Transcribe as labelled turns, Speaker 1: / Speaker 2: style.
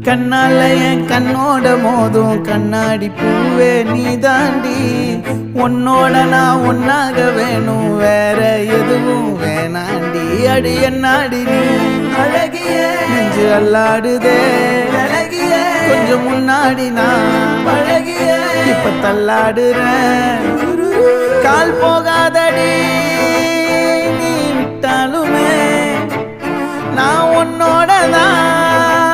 Speaker 1: கண்ணால என் கண்ணோட மோதும் கண்ணாடி பூவே நீ தாண்டி உன்னோட நான் ஒன்னாக வேணும் வேற எதுவும் வேணாண்டி அடி என்னாடி நீ அழகிய நெஞ்சு அல்லாடுதே அழகிய கொஞ்சம் முன்னாடி நான் அழகிய இப்ப தள்ளாடுறேன் கால் போகாதடி நீ விட்டாலுமே நான் உன்னோட தான்